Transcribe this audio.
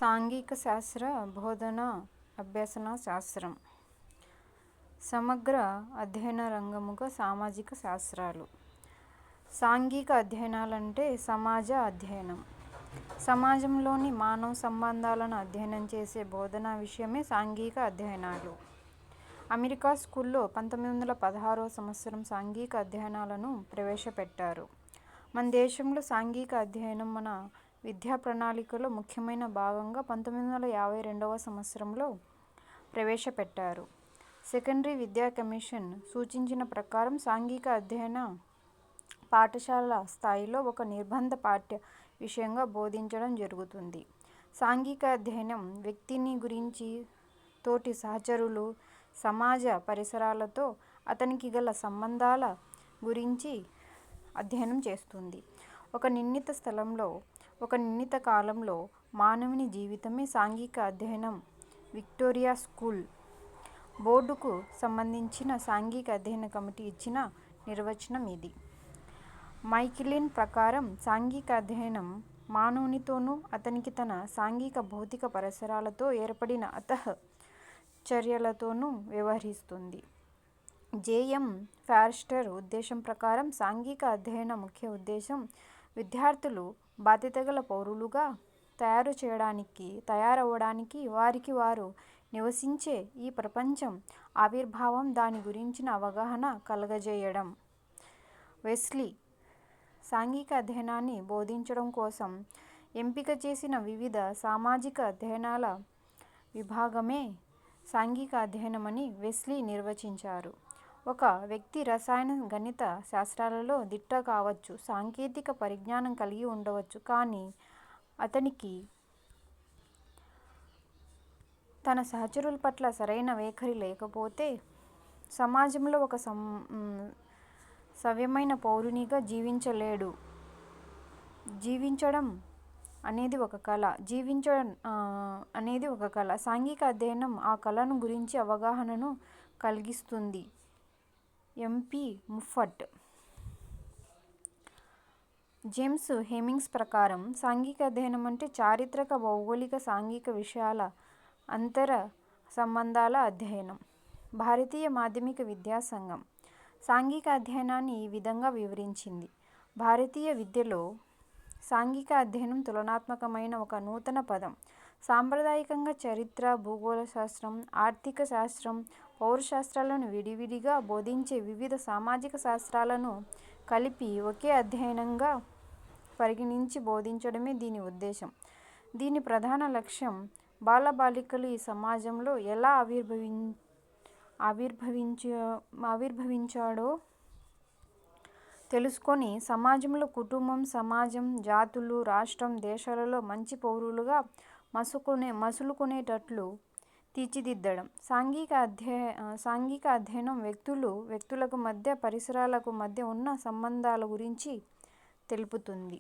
సాంఘిక శాస్త్ర బోధన అభ్యసన శాస్త్రం సమగ్ర అధ్యయన రంగముగా సామాజిక శాస్త్రాలు. సాంఘిక అధ్యయనాలంటే సమాజ అధ్యయనం. సమాజంలోని మానవ సంబంధాలను అధ్యయనం చేసే బోధనా విషయమే సాంఘిక అధ్యయనాలు. అమెరికా స్కూల్లో 1916వ సంవత్సరం సాంఘిక అధ్యయనాలను ప్రవేశపెట్టారు. మన దేశంలో సాంఘిక అధ్యయనం మన విద్యా ప్రణాళికలో ముఖ్యమైన భాగంగా 1952వ సంవత్సరంలో ప్రవేశపెట్టారు. సెకండరీ విద్యా కమిషన్ సూచించిన ప్రకారం సాంఘిక అధ్యయన పాఠశాల స్థాయిలో ఒక నిర్బంధ పాఠ్య విషయంగా బోధించడం జరుగుతుంది. సాంఘిక అధ్యయనం వ్యక్తిని గురించి, తోటి సహచరులు, సమాజ పరిసరాలతో అతనికి గల సంబంధాల గురించి అధ్యయనం చేస్తుంది. ఒక నిర్ణీత స్థలంలో, ఒక నిర్ణీత కాలంలో మానవుని జీవితమే సాంఘిక అధ్యయనం. విక్టోరియా స్కూల్ బోర్డుకు సంబంధించిన సాంఘిక అధ్యయన కమిటీ ఇచ్చిన నిర్వచనం ఇది. మైఖేలిన్ ప్రకారం సాంఘిక అధ్యయనం మానవునితోనూ, అతనికి తన సాంఘిక భౌతిక పరిసరాలతో ఏర్పడిన అంతః చర్యలతోనూ వ్యవహరిస్తుంది. జె.ఎం. ఫారెస్టర్ ఉద్దేశం ప్రకారం సాంఘిక అధ్యయన ముఖ్య ఉద్దేశం విద్యార్థులు బాధ్యతగల పౌరులుగా తయారవడానికి, వారికి వారు నివసించే ఈ ప్రపంచం ఆవిర్భావం, దాని గురించిన అవగాహన కలుగజేయడం. వెస్లీ సాంఘిక అధ్యయనాన్ని బోధించడం కోసం ఎంపిక చేసిన వివిధ సామాజిక అధ్యయనాల విభాగమే సాంఘిక అధ్యయనమని వెస్లీ నిర్వచించారు. ఒక వ్యక్తి రసాయన, గణిత శాస్త్రాలలో దిట్ట కావచ్చు, సాంకేతిక పరిజ్ఞానం కలిగి ఉండవచ్చు, కానీ అతనికి తన సహచరుల పట్ల సరైన వైఖరి లేకపోతే సమాజంలో ఒక సవ్యమైన పౌరునిగా జీవించలేడు. జీవించడం అనేది ఒక కళ. సాంఘిక అధ్యయనం ఆ కళను గురించి అవగాహనను కలిగిస్తుంది. ఎం.పి. ముఫట్. జేమ్స్ హెమింగ్స్ ప్రకారం సాంఘిక అధ్యయనం అంటే చారిత్రక, భౌగోళిక, సాంఘిక విషయాల అంతర సంబంధాల అధ్యయనం. భారతీయ మాధ్యమిక విద్యా సంఘం సాంఘిక అధ్యయనాన్ని ఈ విధంగా వివరించింది. భారతీయ విద్యలో సాంఘిక అధ్యయనం తులనాత్మకమైన ఒక నూతన పదం. సాంప్రదాయికంగా చరిత్ర, భూగోళ శాస్త్రం, ఆర్థిక శాస్త్రం, పౌరశాస్త్రాలను విడివిడిగా బోధించే వివిధ సామాజిక శాస్త్రాలను కలిపి ఒకే అధ్యయనంగా పరిగణించి బోధించడమే దీని ఉద్దేశం. దీని ప్రధాన లక్ష్యం బాలబాలికలు ఈ సమాజంలో ఎలా ఆవిర్భవించాడో తెలుసుకొని, సమాజంలో కుటుంబం, సమాజం, జాతులు, రాష్ట్రం, దేశాలలో మంచి పౌరులుగా మసులుకునేటట్లు తీర్చిదిద్దడం. సాంఘిక అధ్యయనం వ్యక్తులకు మధ్య, పరిసరాలకు మధ్య ఉన్న సంబంధాల గురించి తెలుపుతుంది.